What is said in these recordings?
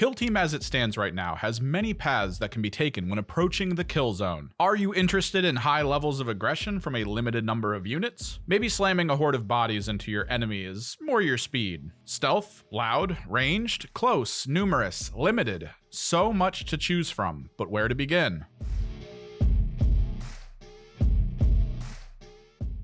Kill Team as it stands right now has many paths that can be taken when approaching the kill zone. Are you interested in high levels of aggression from a limited number of units? Maybe slamming a horde of bodies into your enemy is more your speed. Stealth, loud, ranged, close, numerous, limited. So much to choose from, but where to begin?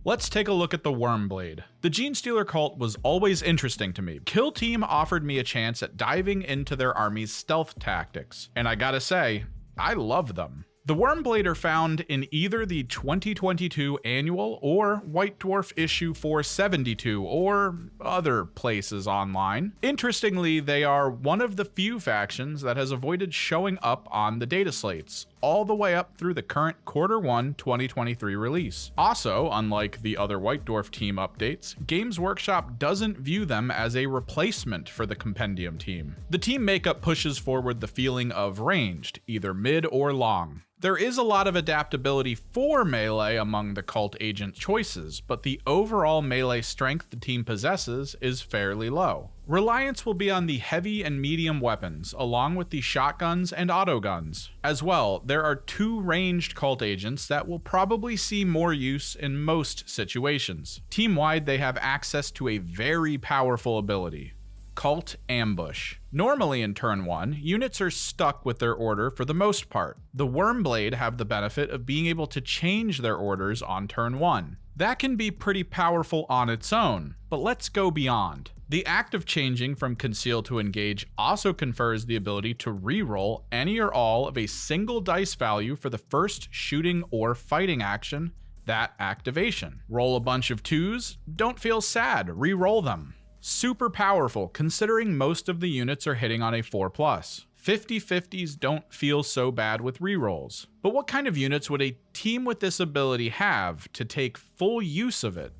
Let's take a look at the Wyrmblade. The Genestealer cult was always interesting to me. Kill Team offered me a chance at diving into their army's stealth tactics, and I gotta say, I love them. The Wyrmblade are found in either the 2022 annual or White Dwarf issue 472 or other places online. Interestingly, they are one of the few factions that has avoided showing up on the data slates, all the way up through the current Q1 2023 release. Also, unlike the other White Dwarf team updates, Games Workshop doesn't view them as a replacement for the Compendium team. The team makeup pushes forward the feeling of ranged, either mid or long. There is a lot of adaptability for melee among the cult agent choices, but the overall melee strength the team possesses is fairly low. Reliance will be on the heavy and medium weapons, along with the shotguns and autoguns. As well, there are 2 ranged cult agents that will probably see more use in most situations. Team-wide, they have access to a very powerful ability: Cult Ambush. Normally in turn 1, units are stuck with their order for the most part. The Wyrmblade have the benefit of being able to change their orders on turn 1. That can be pretty powerful on its own, but let's go beyond. The act of changing from Conceal to Engage also confers the ability to reroll any or all of a single dice value for the first shooting or fighting action, that activation. Roll a bunch of 2s, don't feel sad, reroll them. Super powerful considering most of the units are hitting on a 4+. 50/50s don't feel so bad with rerolls. But what kind of units would a team with this ability have to take full use of it?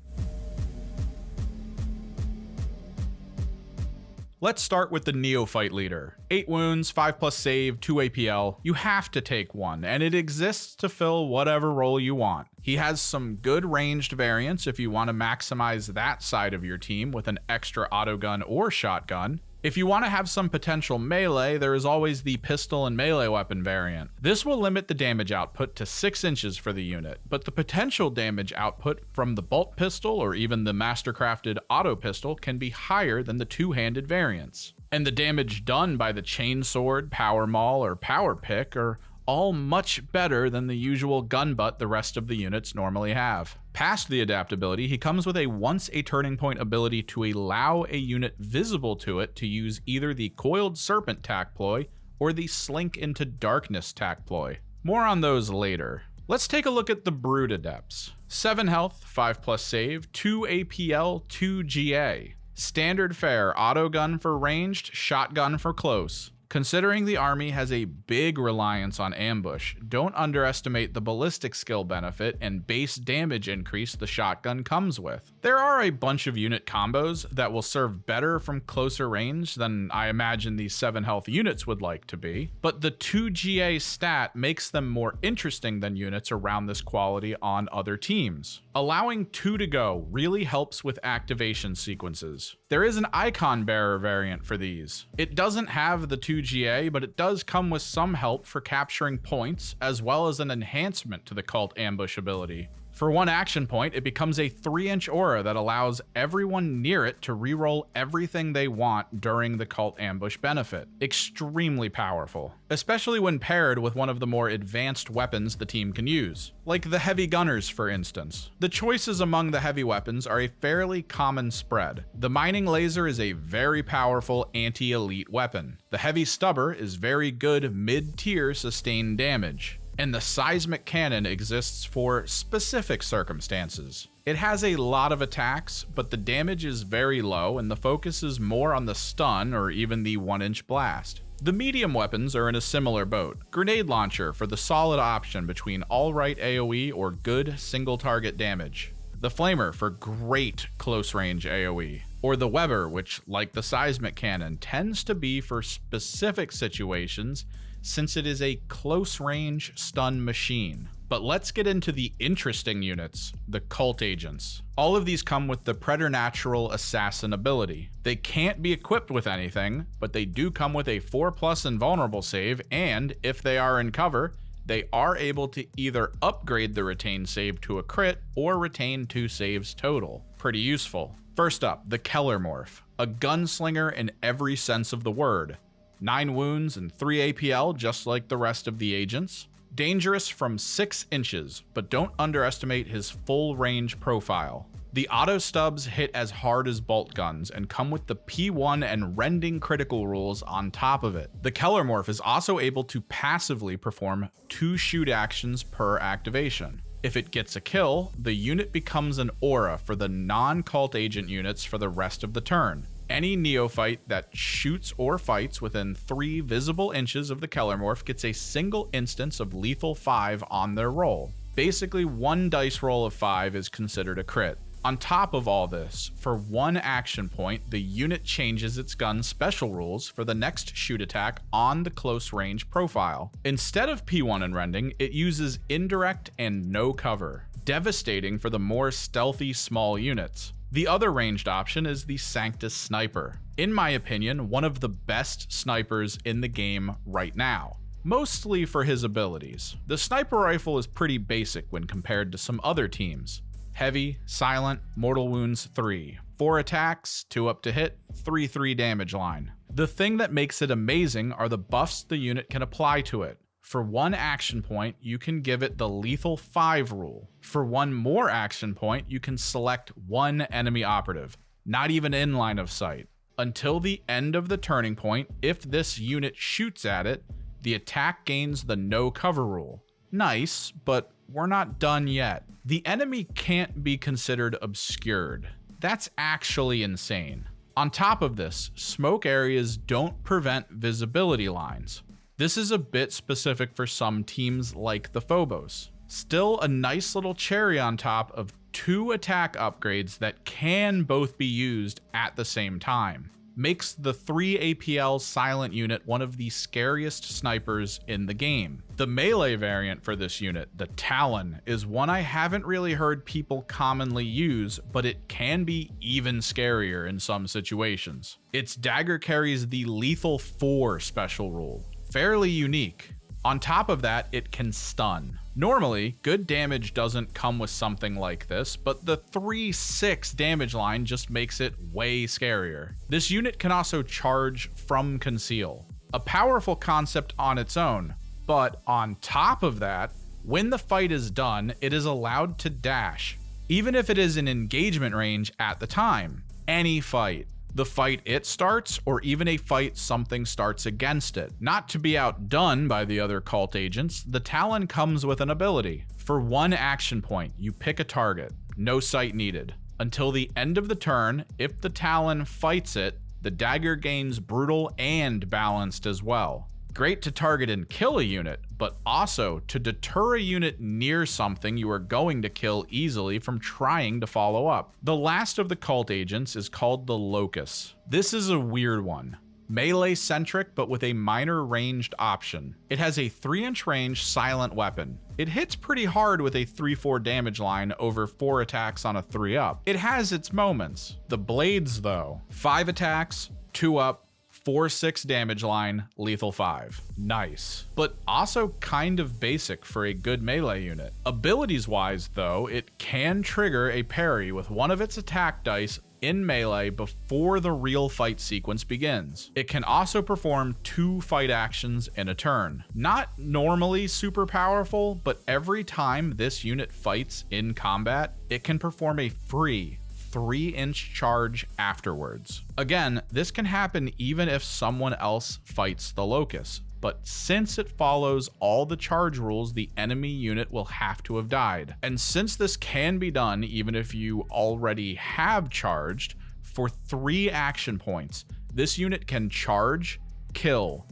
Let's start with the Neophyte leader. 8 wounds, 5+ save, 2 APL. You have to take one, and it exists to fill whatever role you want. He has some good ranged variants if you want to maximize that side of your team with an extra autogun or shotgun. If you want to have some potential melee, there is always the pistol and melee weapon variant. This will limit the damage output to 6 inches for the unit, but the potential damage output from the bolt pistol or even the mastercrafted auto pistol can be higher than the 2-handed variants. And the damage done by the chainsword, power maul, or power pick are all much better than the usual gun butt the rest of the units normally have. Past the adaptability, he comes with a once a turning point ability to allow a unit visible to it to use either the Coiled Serpent tac ploy or the Slink into Darkness tac ploy. More on those later. Let's take a look at the Brood Adepts. 7 health, 5+ save, 2 APL, 2 GA. Standard fare, autogun for ranged, shotgun for close. Considering the army has a big reliance on ambush, don't underestimate the ballistic skill benefit and base damage increase the shotgun comes with. There are a bunch of unit combos that will serve better from closer range than I imagine these 7 health units would like to be, but the 2 GA stat makes them more interesting than units around this quality on other teams. Allowing 2 to go really helps with activation sequences. There is an icon bearer variant for these. It doesn't have the 2 GA, but it does come with some help for capturing points, as well as an enhancement to the Cult Ambush ability. For 1 action point, it becomes a 3-inch aura that allows everyone near it to reroll everything they want during the Cult Ambush benefit. Extremely powerful, especially when paired with one of the more advanced weapons the team can use, like the Heavy Gunners for instance. The choices among the heavy weapons are a fairly common spread. The Mining Laser is a very powerful anti-elite weapon. The Heavy Stubber is very good mid-tier sustained damage. And the Seismic Cannon exists for specific circumstances. It has a lot of attacks, but the damage is very low and the focus is more on the stun or even the 1-inch blast. The medium weapons are in a similar boat. Grenade Launcher for the solid option between alright AoE or good single target damage. The Flamer for great close range AoE. Or the Weber, which, like the Seismic Cannon, tends to be for specific situations since it is a close range stun machine. But let's get into the interesting units, the Cult Agents. All of these come with the Preternatural Assassin ability. They can't be equipped with anything, but they do come with a 4+ invulnerable save, and if they are in cover, they are able to either upgrade the retained save to a crit or retain 2 saves total. Pretty useful. First up, the Kellermorph, a gunslinger in every sense of the word. 9 wounds and 3 APL, just like the rest of the agents. Dangerous from 6 inches, but don't underestimate his full range profile. The auto stubs hit as hard as bolt guns and come with the P1 and rending critical rules on top of it. The Kellermorph is also able to passively perform 2 shoot actions per activation. If it gets a kill, the unit becomes an aura for the non-cult agent units for the rest of the turn. Any neophyte that shoots or fights within 3 visible inches of the Kellermorph gets a single instance of lethal 5 on their roll. Basically, 1 dice roll of 5 is considered a crit. On top of all this, for 1 action point, the unit changes its gun's special rules for the next shoot attack on the close range profile. Instead of P1 and rending, it uses indirect and no cover, devastating for the more stealthy small units. The other ranged option is the Sanctus Sniper. In my opinion, one of the best snipers in the game right now, mostly for his abilities. The sniper rifle is pretty basic when compared to some other teams. Heavy, silent, mortal wounds 3, 4 attacks, 2 up to hit, 3/3 damage line. The thing that makes it amazing are the buffs the unit can apply to it. For 1 action point, you can give it the lethal 5 rule. For 1 more action point, you can select 1 enemy operative, not even in line of sight. Until the end of the turning point, if this unit shoots at it, the attack gains the no cover rule. Nice, but we're not done yet. The enemy can't be considered obscured. That's actually insane. On top of this, smoke areas don't prevent visibility lines. This is a bit specific for some teams like the Phobos. Still a nice little cherry on top of 2 attack upgrades that can both be used at the same time. Makes the 3 APL silent unit one of the scariest snipers in the game. The melee variant for this unit, the Talon, is one I haven't really heard people commonly use, but it can be even scarier in some situations. Its dagger carries the lethal 4 special rule. Fairly unique. On top of that, it can stun. Normally, good damage doesn't come with something like this, but the 3/6 damage line just makes it way scarier. This unit can also charge from conceal. A powerful concept on its own, but on top of that, when the fight is done, it is allowed to dash, even if it is in engagement range at the time. Any fight. The fight it starts, or even a fight something starts against it. Not to be outdone by the other cult agents, the Talon comes with an ability. For 1 action point, you pick a target, no sight needed. Until the end of the turn, if the Talon fights it, the dagger gains brutal and balanced as well. Great to target and kill a unit, but also to deter a unit near something you are going to kill easily from trying to follow up. The last of the cult agents is called the Locus. This is a weird one. Melee centric, but with a minor ranged option. It has a 3-inch range silent weapon. It hits pretty hard with a 3/4 damage line over 4 attacks on a 3-up. It has its moments. The blades though, 5 attacks, 2 up, 4/6 damage line, lethal 5. Nice. But also kind of basic for a good melee unit. Abilities wise though, it can trigger a parry with one of its attack dice in melee before the real fight sequence begins. It can also perform 2 fight actions in a turn. Not normally super powerful, but every time this unit fights in combat, it can perform a free 3-inch charge afterwards. Again, this can happen even if someone else fights the Locus, but since it follows all the charge rules, the enemy unit will have to have died. And since this can be done even if you already have charged, for 3 action points, this unit can charge, kill,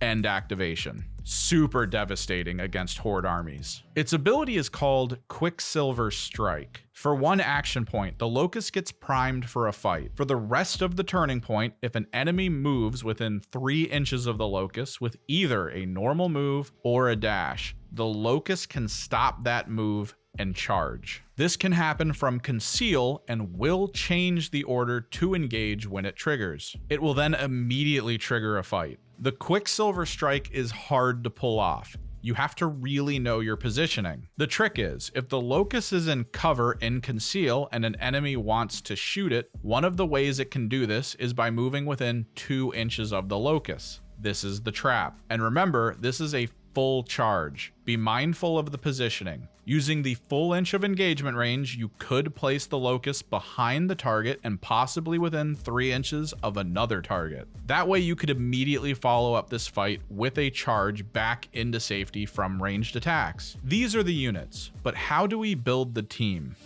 end activation. super devastating against Horde armies. Its ability is called Quicksilver Strike. For one action point, the Locust gets primed for a fight. For the rest of the turning point, if an enemy moves within 3 inches of the Locust with either a normal move or a dash, the Locust can stop that move and charge. This can happen from conceal and will change the order to engage when it triggers. It will then immediately trigger a fight. The Quicksilver Strike is hard to pull off. You have to really know your positioning. The trick is, if the Locust is in cover in conceal and an enemy wants to shoot it, one of the ways it can do this is by moving within 2 inches of the Locust. This is the trap. And remember, this is a full charge. Be mindful of the positioning. Using the full inch of engagement range, you could place the Locust behind the target and possibly within 3 inches of another target. That way you could immediately follow up this fight with a charge back into safety from ranged attacks. These are the units, but how do we build the team?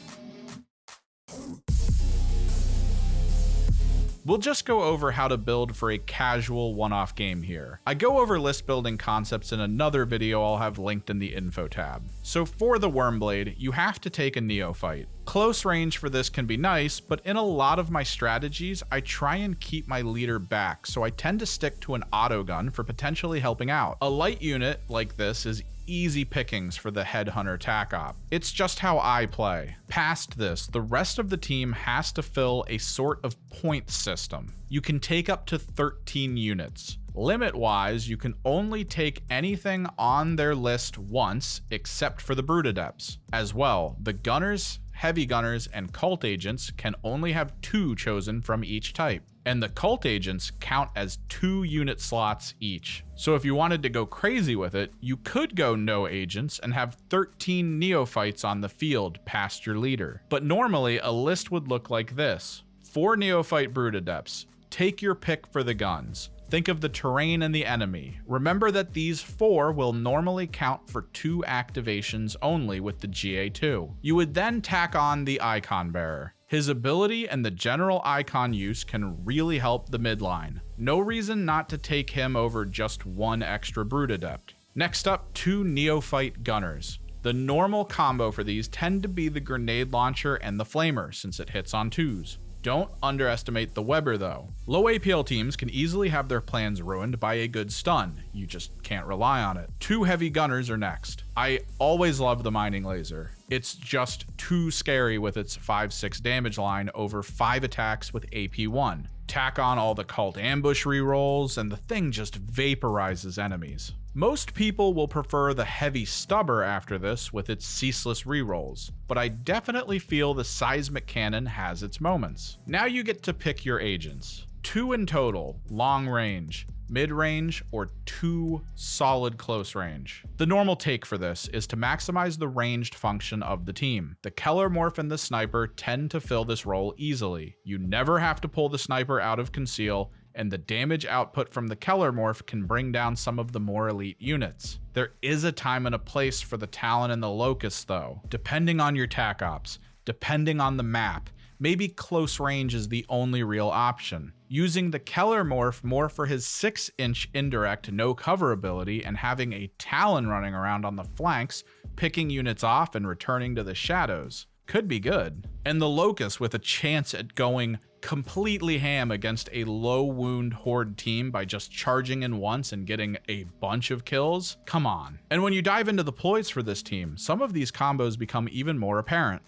We'll just go over how to build for a casual one-off game here. I go over list building concepts in another video I'll have linked in the info tab. So for the Wyrmblade, you have to take a neophyte. Close range for this can be nice, but in a lot of my strategies, I try and keep my leader back, so I tend to stick to an autogun for potentially helping out. A light unit like this is easy pickings for the Headhunter TAC op. It's just how I play. Past this, the rest of the team has to fill a sort of point system. You can take up to 13 units. Limit-wise, you can only take anything on their list once, except for the Brute Adepts. As well, the Gunners, Heavy Gunners, and Cult Agents can only have 2 chosen from each type. And the Cult Agents count as 2 unit slots each. So if you wanted to go crazy with it, you could go no agents and have 13 neophytes on the field past your leader. But normally, a list would look like this. 4 neophyte Brute Adepts. Take your pick for the guns. Think of the terrain and the enemy. Remember that these 4 will normally count for 2 activations only with the GA2. You would then tack on the Icon Bearer. His ability and the general icon use can really help the midline. No reason not to take him over just 1 extra Brute Adept. Next up, 2 Neophyte Gunners. The normal combo for these tend to be the Grenade Launcher and the Flamer, since it hits on 2s. Don't underestimate the Weber though. Low APL teams can easily have their plans ruined by a good stun. You just can't rely on it. 2 Heavy Gunners are next. I always love the Mining Laser. It's just too scary with its 5-6 damage line over 5 attacks with AP1. Tack on all the Cult Ambush rerolls and the thing just vaporizes enemies. Most people will prefer the Heavy Stubber after this with its ceaseless rerolls, but I definitely feel the Seismic Cannon has its moments. Now you get to pick your agents. 2 in total, long range, mid-range, or 2 solid close range. The normal take for this is to maximize the ranged function of the team. The Keller Morph and the Sniper tend to fill this role easily. You never have to pull the Sniper out of conceal, and the damage output from the Keller Morph can bring down some of the more elite units. There is a time and a place for the Talon and the Locust though, depending on your TAC ops, depending on the map. Maybe close range is the only real option. Using the Keller Morph more for his 6-inch indirect no cover ability and having a Talon running around on the flanks, picking units off and returning to the shadows. Could be good. And the Locust with a chance at going completely ham against a low wound Horde team by just charging in once and getting a bunch of kills? Come on. And when you dive into the ploys for this team, some of these combos become even more apparent.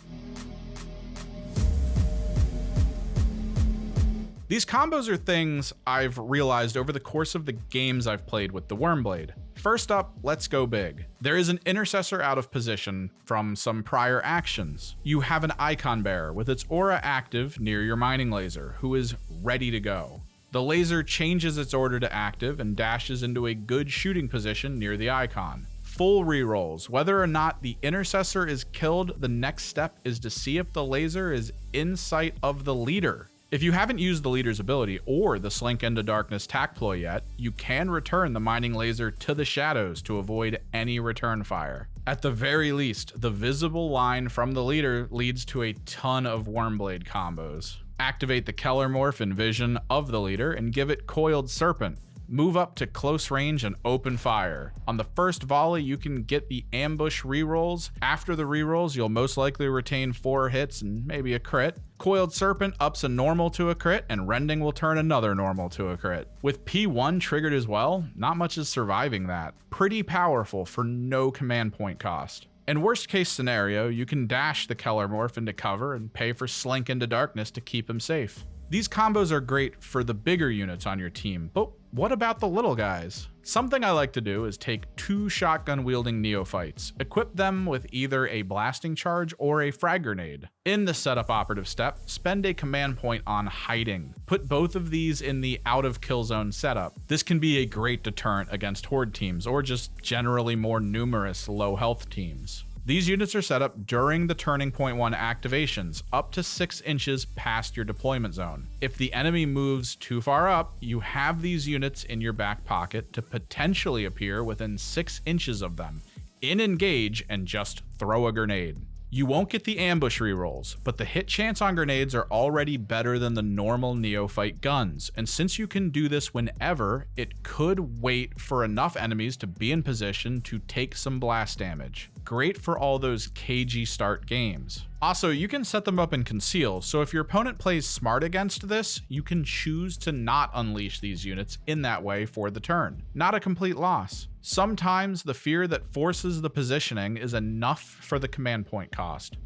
These combos are things I've realized over the course of the games I've played with the Wyrmblade. First up, let's go big. There is an Intercessor out of position from some prior actions. You have an Icon Bearer with its aura active near your Mining Laser, who is ready to go. The laser changes its order to active and dashes into a good shooting position near the icon. Full rerolls. Whether or not the Intercessor is killed, the next step is to see if the laser is in sight of the leader. If you haven't used the leader's ability or the Slink into Darkness tac ploy yet, you can return the Mining Laser to the shadows to avoid any return fire. At the very least, the visible line from the leader leads to a ton of Wyrmblade combos. Activate the Keller Morph and Vision of the leader and give it Coiled Serpent. Move up to close range and open fire. On the first volley, you can get the ambush rerolls. After the rerolls, you'll most likely retain 4 hits and maybe a crit. Coiled Serpent ups a normal to a crit, and Rending will turn another normal to a crit. With P1 triggered as well, not much is surviving that. Pretty powerful for no command point cost. In worst case scenario, you can dash the Kellermorph into cover and pay for Slink into darkness to keep him safe. These combos are great for the bigger units on your team, but what about the little guys? Something I like to do is take 2 shotgun-wielding neophytes, equip them with either a blasting charge or a frag grenade. In the setup operative step, spend a command point on hiding. Put both of these in the out-of-kill zone setup. This can be a great deterrent against horde teams, or just generally more numerous low-health teams. These units are set up during the Turning Point 1 activations, up to 6 inches past your deployment zone. If the enemy moves too far up, you have these units in your back pocket to potentially appear within 6 inches of them, engage, and just throw a grenade. You won't get the ambush rerolls, but the hit chance on grenades are already better than the normal neophyte guns, and since you can do this whenever, it could wait for enough enemies to be in position to take some blast damage. Great for all those cagey start games. Also, you can set them up in conceal, so if your opponent plays smart against this, you can choose to not unleash these units in that way for the turn. Not a complete loss. Sometimes the fear that forces the positioning is enough for the command point cost.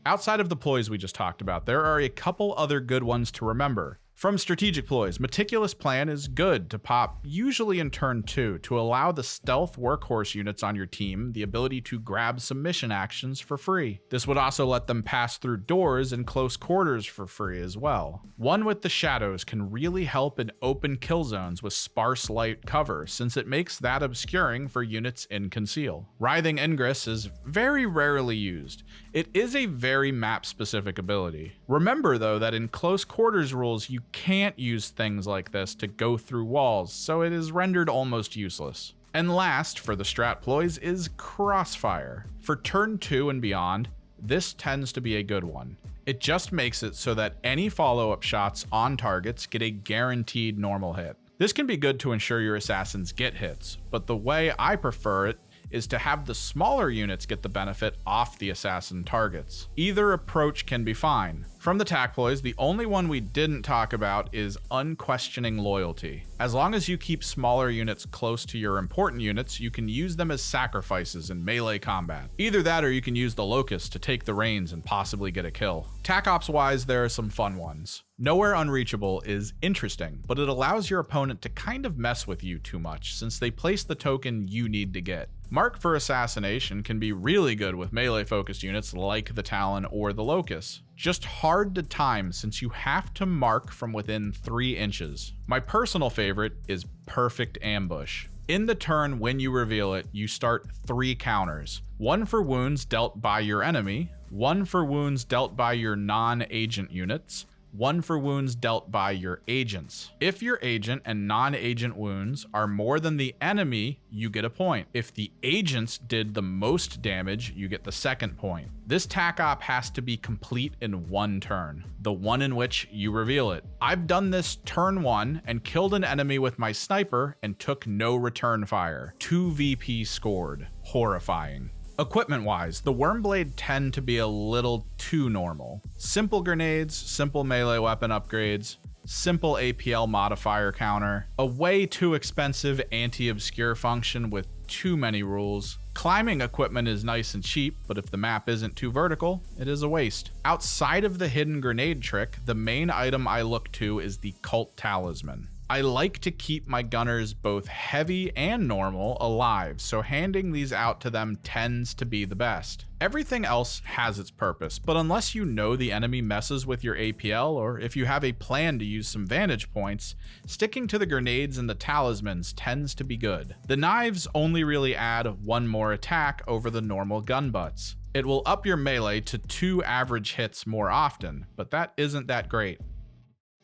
Outside of the ploys we just talked about, there are a couple other good ones to remember. From strategic ploys, Meticulous Plan is good to pop usually in turn 2 to allow the stealth workhorse units on your team the ability to grab some mission actions for free. This would also let them pass through doors in close quarters for free as well. One with the shadows can really help in open kill zones with sparse light cover, since it makes that obscuring for units in conceal. Writhing Ingress is very rarely used. It is a very map specific ability. Remember though that in close quarters rules you can't use things like this to go through walls, so it is rendered almost useless. And last for the strat ploys is Crossfire. For turn 2 and beyond, this tends to be a good one. It just makes it so that any follow-up shots on targets get a guaranteed normal hit. This can be good to ensure your assassins get hits, but the way I prefer it is to have the smaller units get the benefit off the assassin targets. Either approach can be fine. From the tac ploys, the only one we didn't talk about is Unquestioning Loyalty. As long as you keep smaller units close to your important units, you can use them as sacrifices in melee combat. Either that or you can use the Locust to take the reins and possibly get a kill. Tac ops wise, there are some fun ones. Nowhere Unreachable is interesting, but it allows your opponent to kind of mess with you too much since they place the token you need to get. Mark for Assassination can be really good with melee focused units like the Talon or the Locust. Just hard to time since you have to mark from within 3 inches. My personal favorite is Perfect Ambush. In the turn when you reveal it, you start 3 counters. 1 for wounds dealt by your enemy, 1 for wounds dealt by your non-agent units, 1 for wounds dealt by your agents. If your agent and non-agent wounds are more than the enemy, you get a point. If the agents did the most damage, you get the second point. This tac op has to be complete in 1 turn, the one in which you reveal it. I've done this turn 1 and killed an enemy with my sniper and took no return fire. 2 VP scored. Horrifying. Equipment-wise, the Wyrmblade tend to be a little too normal. Simple grenades, simple melee weapon upgrades, simple APL modifier counter, a way too expensive anti-obscure function with too many rules. Climbing equipment is nice and cheap, but if the map isn't too vertical, it is a waste. Outside of the hidden grenade trick, the main item I look to is the Cult Talisman. I like to keep my gunners both heavy and normal alive, so handing these out to them tends to be the best. Everything else has its purpose, but unless you know the enemy messes with your APL, or if you have a plan to use some vantage points, sticking to the grenades and the talismans tends to be good. The knives only really add 1 more attack over the normal gun butts. It will up your melee to 2 average hits more often, but that isn't that great.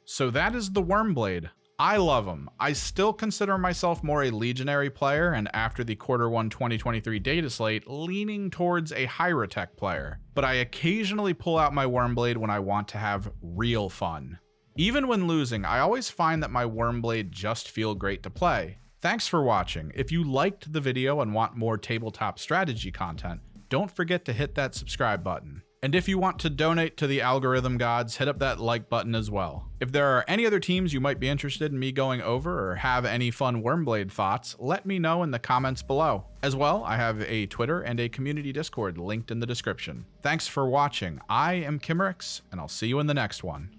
So that is the Wyrmblade. I love them. I still consider myself more a Legionary player, and after the Q1 2023 data slate, leaning towards a Hyrotech player. But I occasionally pull out my Wyrmblade when I want to have real fun. Even when losing, I always find that my Wyrmblade just feel great to play. Thanks for watching. If you liked the video and want more tabletop strategy content, don't forget to hit that subscribe button. And if you want to donate to the algorithm gods, hit up that like button as well. If there are any other teams you might be interested in me going over or have any fun Wyrmblade thoughts, let me know in the comments below. As well, I have a Twitter and a community Discord linked in the description. Thanks for watching. I am Kimmerix, and I'll see you in the next one.